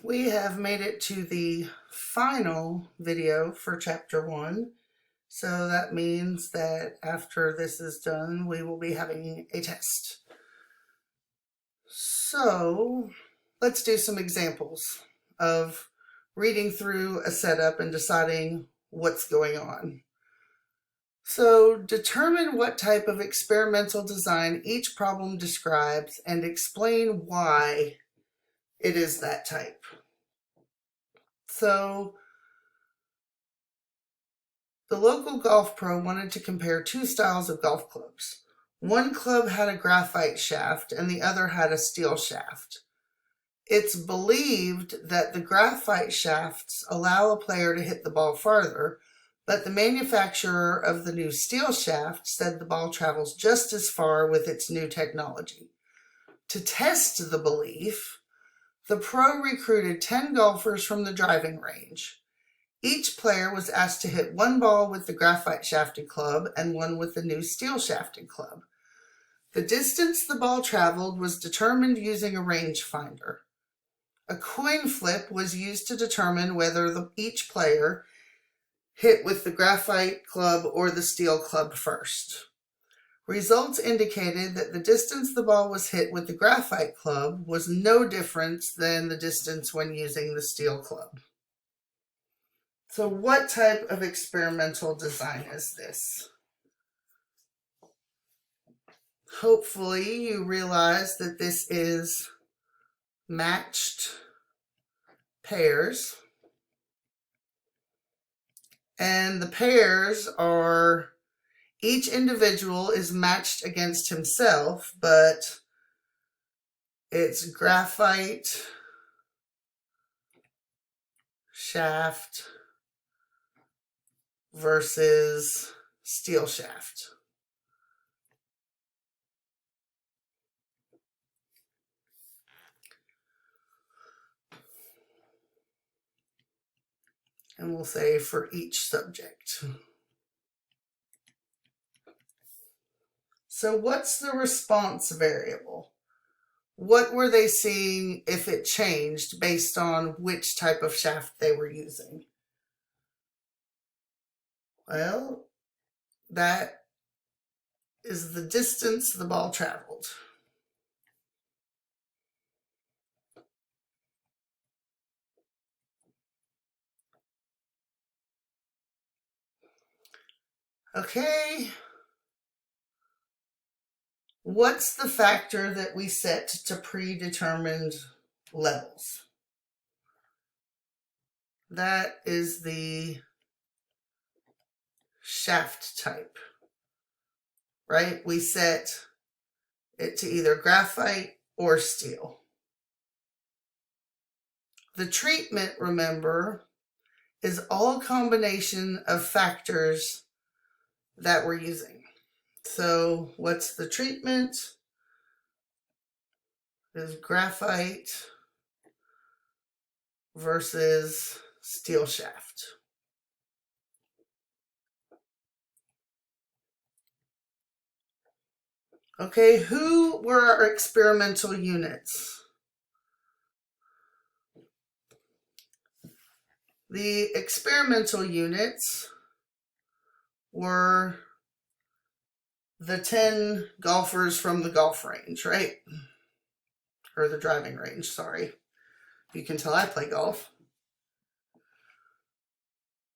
we have made it to the final video for chapter 1. So that means that after this is done, we will be having a test. So let's do some examples of reading through a setup and deciding what's going on. So determine what type of experimental design each problem describes and explain why it is that type. So the local golf pro wanted to compare two styles of golf clubs. One club had a graphite shaft and the other had a steel shaft. It's believed that the graphite shafts allow a player to hit the ball farther, but the manufacturer of the new steel shaft said the ball travels just as far with its new technology. To test the belief, the pro recruited 10 golfers from the driving range. Each player was asked to hit one ball with the graphite shafted club and one with the new steel shafted club. The distance the ball traveled was determined using a rangefinder. A coin flip was used to determine whether each player hit with the graphite club or the steel club first. Results indicated that the distance the ball was hit with the graphite club was no different than the distance when using the steel club. So what type of experimental design is this? Hopefully you realize that this is matched pairs. And the pairs are, each individual is matched against himself, but it's graphite shaft versus steel shaft. And we'll say for each subject. So what's the response variable? What were they seeing if it changed based on which type of shaft they were using? Well, that is the distance the ball traveled. Okay. What's the factor that we set to predetermined levels? That is the shaft type, right? We set it to either graphite or steel. The treatment, remember, is all combination of factors that we're using. So what's the treatment? Is graphite versus steel shaft. Okay, who were our experimental units? The experimental units were the 10 golfers from the golf range, right? Or the driving range, sorry. You can tell I play golf.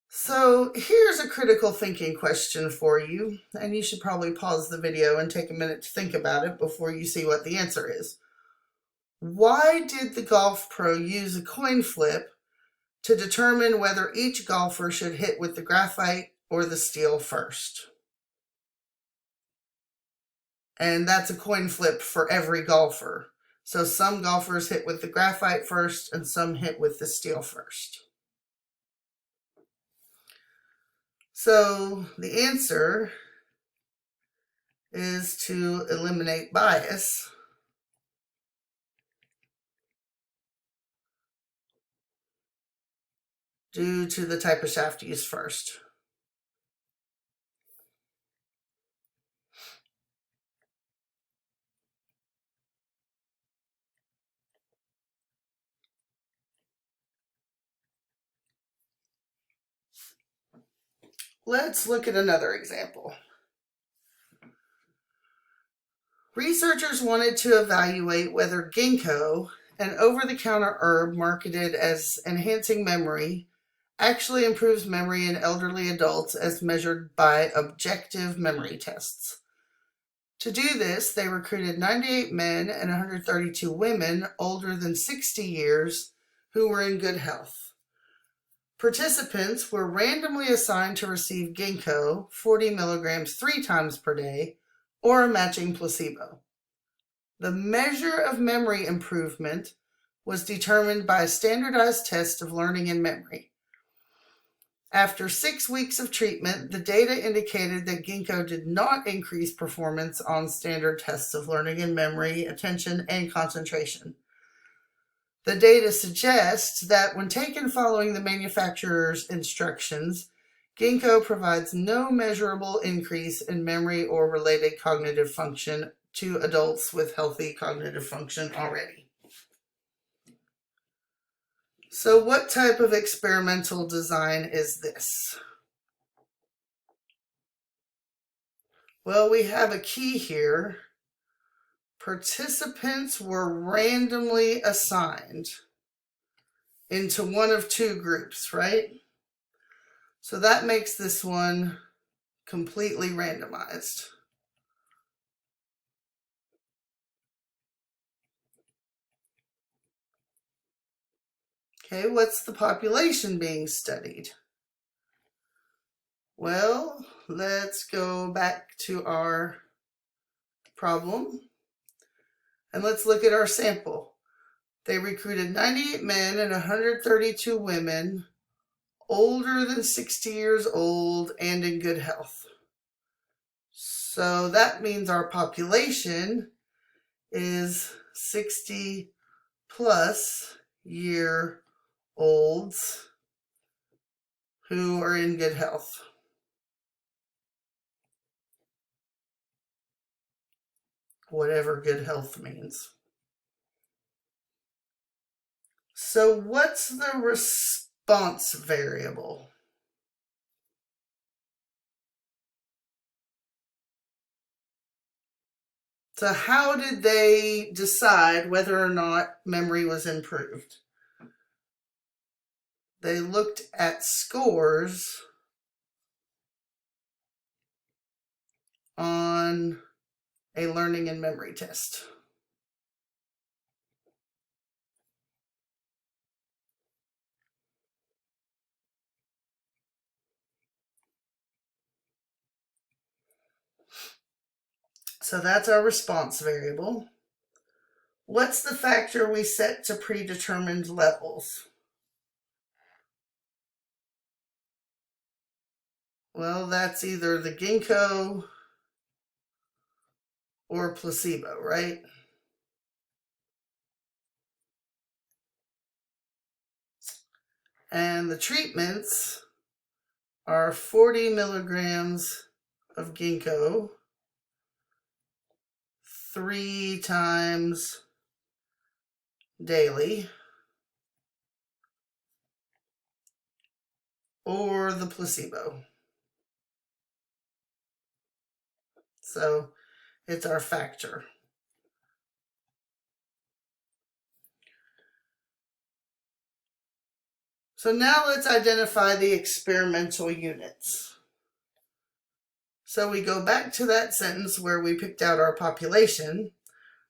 So here's a critical thinking question for you, and you should probably pause the video and take a minute to think about it before you see what the answer is. Why did the golf pro use a coin flip to determine whether each golfer should hit with the graphite or the steel first? And that's a coin flip for every golfer. So some golfers hit with the graphite first and some hit with the steel first. So the answer is to eliminate bias due to the type of shaft used first. Let's look at another example. Researchers wanted to evaluate whether ginkgo, an over-the-counter herb marketed as enhancing memory, actually improves memory in elderly adults as measured by objective memory tests. To do this, they recruited 98 men and 132 women older than 60 years who were in good health. Participants were randomly assigned to receive ginkgo, 40 milligrams 3 times per day, or a matching placebo. The measure of memory improvement was determined by a standardized test of learning and memory. After 6 weeks of treatment, the data indicated that ginkgo did not increase performance on standard tests of learning and memory, attention, and concentration. The data suggests that when taken following the manufacturer's instructions, ginkgo provides no measurable increase in memory or related cognitive function to adults with healthy cognitive function already. So what type of experimental design is this? Well, we have a key here. Participants were randomly assigned into one of 2 groups, right? So that makes this one completely randomized. Okay, what's the population being studied? Well, let's go back to our problem and let's look at our sample. They recruited 98 men and 132 women older than 60 years old and in good health. So that means our population is 60 plus year olds who are in good health. Whatever good health means. So what's the response variable? So how did they decide whether or not memory was improved? They looked at scores on a learning and memory test. So that's our response variable. What's the factor we set to predetermined levels? Well, that's either the ginkgo or placebo, right? And the treatments are 40 milligrams of ginkgo 3 times daily, or the placebo. So it's our factor. So now let's identify the experimental units. So we go back to that sentence where we picked out our population.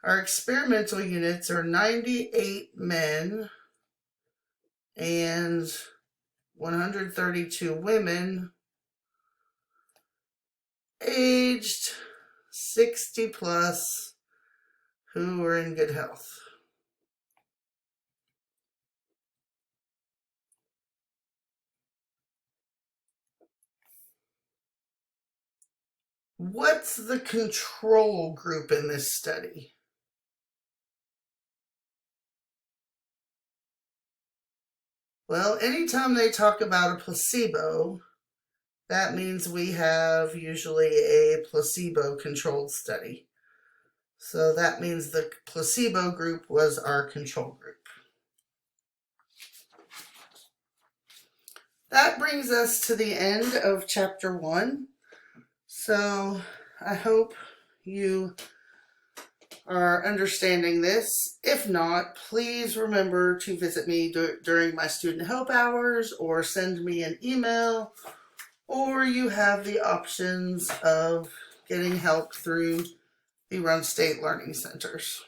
Our experimental units are 98 men and 132 women aged 60 plus who are in good health. What's the control group in this study? Well, anytime they talk about a placebo, that means we have usually a placebo-controlled study. So that means the placebo group was our control group. That brings us to the end of chapter 1. So I hope you are understanding this. If not, please remember to visit me during my student help hours or send me an email, or you have the options of getting help through the Run State Learning Centers.